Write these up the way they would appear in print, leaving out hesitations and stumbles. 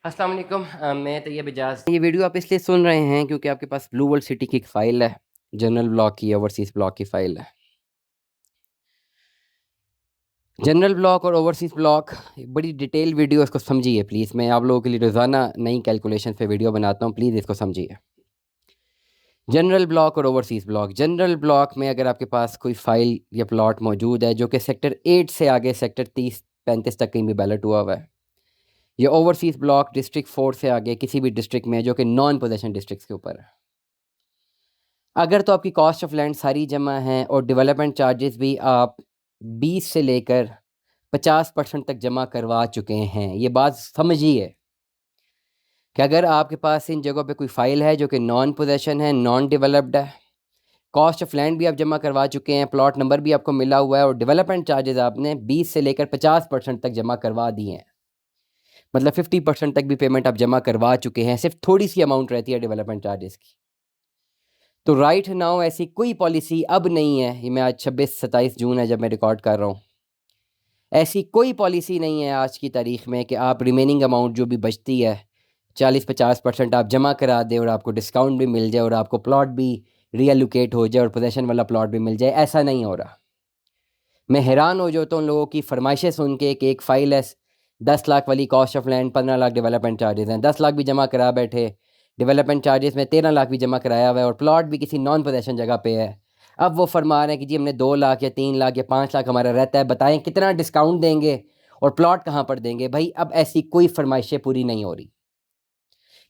अस्सलाम वालेकुम। मैं तैयब इजाज़। ये वीडियो आप इसलिए सुन रहे हैं क्योंकि आपके पास ब्लू वर्ल्ड सिटी की एक फ़ाइल है, जनरल ब्लॉक की, ओवरसीज़ ब्लॉक की फ़ाइल है। जनरल ब्लॉक और ओवरसीज़ ब्लॉक बड़ी डिटेल वीडियो, इसको समझिए प्लीज़। मैं आप लोगों के लिए रोज़ाना नई कैलकुलेशन पे वीडियो बनाता हूँ, प्लीज़ इसको समझिए। जनरल ब्लॉक और ओवरसीज़ ब्लॉक। जनरल ब्लॉक में अगर आपके पास कोई फ़ाइल या प्लॉट मौजूद है जो कि सेक्टर 8 से आगे सेक्टर 30-35 तक कहीं भी बैलेट हुआ हुआ है, या ओवरसीज़ ब्लॉक डिस्ट्रिक्ट 4 से आगे किसी भी डिस्ट्रिक्ट में जो कि नॉन पोजेशन डिस्ट्रिक्ट के ऊपर है, अगर तो आपकी कॉस्ट ऑफ लैंड सारी जमा है और डेवलपमेंट चार्जेस भी आप 20 से लेकर 50% तक जमा करवा चुके हैं, ये बात समझिए कि अगर आपके पास इन जगहों पे कोई फ़ाइल है जो कि नॉन पोजेशन है, नॉन डेवलप्ड है, कॉस्ट ऑफ लैंड भी आप जमा करवा चुके हैं, प्लॉट नंबर भी आपको मिला हुआ है और डेवलपमेंट चार्जेस आपने 20 से लेकर 50% तक जमा करवा दिए हैं, मतलब 50% तक भी पेमेंट आप जमा करवा चुके हैं, सिर्फ थोड़ी सी अमाउंट रहती है डेवलपमेंट चार्जेस की। तो राइट नाउ ऐसी कोई पॉलिसी अब नहीं है, ये मैं आज 26-27 जून है जब मैं रिकॉर्ड कर रहा हूँ, ऐसी कोई पॉलिसी नहीं है आज की तारीख में कि आप रिमेनिंग अमाउंट जो भी बचती है 40-50% आप जमा करा दें और आपको डिस्काउंट भी मिल जाए और आपको प्लॉट भी रीएलोकेट हो जाए और पोजेशन वाला प्लॉट भी मिल जाए। ऐसा नहीं हो रहा। मैं हैरान हो जाता हूँ उन लोगों की फरमाइशें सुन के कि एक फ़ाइल है 10 लाख वाली, cost of land 15 lakh development charges हैं, 10 लाख भी जमा करा बैठे, डेवलपमेंट चार्जेस में 13 लाख भी जमा कराया हुआ है और प्लॉट भी किसी नॉन पोजेशन जगह पे है। अब वो फरमा रहे हैं कि जी हमने 2 लाख या 3 लाख या 5 लाख हमारा रहता है, बताएं कितना डिस्काउंट देंगे और प्लॉट कहाँ पर देंगे। भाई अब ऐसी कोई फरमाइशें पूरी नहीं हो रही।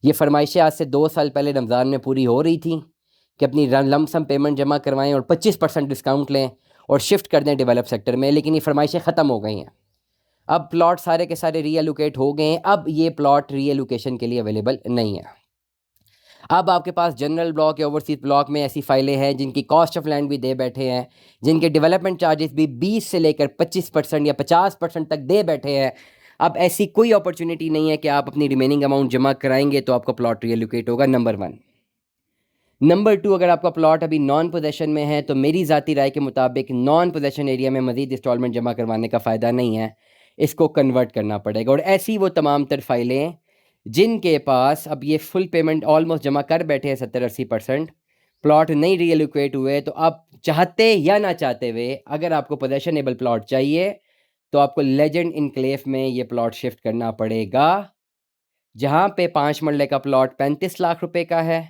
ये फरमाइशें आज से 2 साल पहले रमज़ान में पूरी हो रही थी कि अपनी लमसम पेमेंट जमा करवाएं और 25% डिस्काउंट लें और शिफ्ट कर दें डेवलप सेक्टर में, लेकिन ये फरमाइशें ख़त्म हो गई हैं। अब प्लॉट सारे के सारे रीएलोकेट हो गए हैं, अब ये प्लॉट रीएलोकेशन के लिए अवेलेबल नहीं है। अब आपके पास जनरल ब्लॉक या ओवरसीज ब्लॉक में ऐसी फाइलें हैं जिनकी कॉस्ट ऑफ लैंड भी दे बैठे हैं, जिनके डेवलपमेंट चार्जेस भी 20 से लेकर 25% या 50% तक दे बैठे हैं। अब ऐसी कोई अपॉर्चुनिटी नहीं है कि आप अपनी रिमेनिंग अमाउंट जमा कराएंगे तो आपका प्लॉट रीएलोकेट होगा, नंबर 1। नंबर 2, अगर आपका प्लॉट अभी नॉन पोजेशन में है तो मेरी ज़ाती राय के मुताबिक नॉन पोजेशन एरिया में मज़ीद इंस्टॉलमेंट जमा करवाने का फ़ायदा नहीं है, इसको कन्वर्ट करना पड़ेगा। और ऐसी वो तमाम तर फाइलें जिनके पास अब ये फुल पेमेंट ऑलमोस्ट जमा कर बैठे हैं 70-80%, प्लॉट नहीं रीएलोकेट हुए, तो आप चाहते या ना चाहते हुए अगर आपको पोजेशनेबल प्लॉट चाहिए तो आपको लेजेंड इनक्लेव में ये प्लॉट शिफ्ट करना पड़ेगा, जहाँ पे 5 मरले का प्लॉट 35 लाख रुपए का है।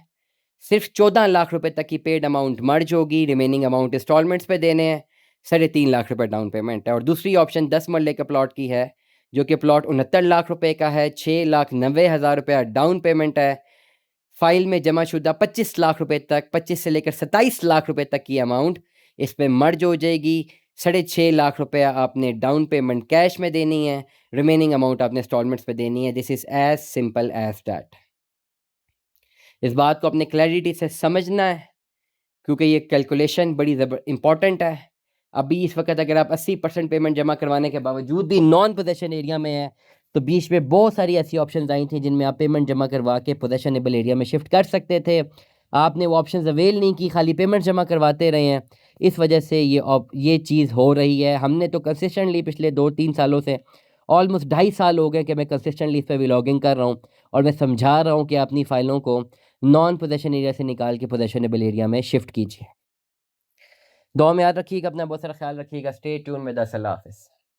सिर्फ 14 लाख रुपए तक की पेड अमाउंट मर्ज होगी, रिमेनिंग अमाउंट इंस्टॉलमेंट्स पे देने हैं, 3.5 लाख रुपए डाउन पेमेंट है। और दूसरी ऑप्शन 10 मरले के प्लॉट की है जो कि प्लॉट 69 लाख रुपए का है, 6,90,000 रुपया डाउन पेमेंट है, फाइल में जमा शुदा 25 लाख रुपए तक, 25 से लेकर 27 लाख रुपए तक की अमाउंट इस पर मर्ज हो जाएगी। 6.5 लाख रुपया आपने डाउन पेमेंट कैश में देनी है, रिमेनिंग अमाउंट आपने इंस्टॉलमेंट्स पे देनी है। This is as simple as that. इस बात को अपने क्लैरिटी से समझना है क्योंकि ये कैलकुलेशन बड़ी इंपॉर्टेंट है। अभी इस वक्त अगर आप 80% पेमेंट जमा करवाने के बावजूद भी नॉन पोजेशन एरिया में है तो बीच में बहुत सारी ऐसी ऑप्शंस आई थी जिनमें आप पेमेंट जमा करवा के पोजेशनेबल एरिया में शिफ्ट कर सकते थे। आपने वो ऑप्शंस अवेल नहीं की, खाली पेमेंट जमा करवाते रहे हैं, इस वजह से ये चीज़ हो रही है। हमने तो कंसिस्टेंटली पिछले 2-3 सालों से, ऑलमोस्ट 2.5 साल हो गए कि मैं कंसिस्टेंटली इस पर व्लॉगिंग कर रहा हूँ और मैं समझा रहा हूँ कि अपनी फ़ाइलों को नॉन पोजेशन एरिया से निकाल के पोजेशनेबल एरिया में शिफ्ट कीजिए। दुआ में याद रखिएगा, अपना बहुत सारा ख्याल रखिएगा। स्टे ट्यून में द। अल्लाह हाफ़िज़।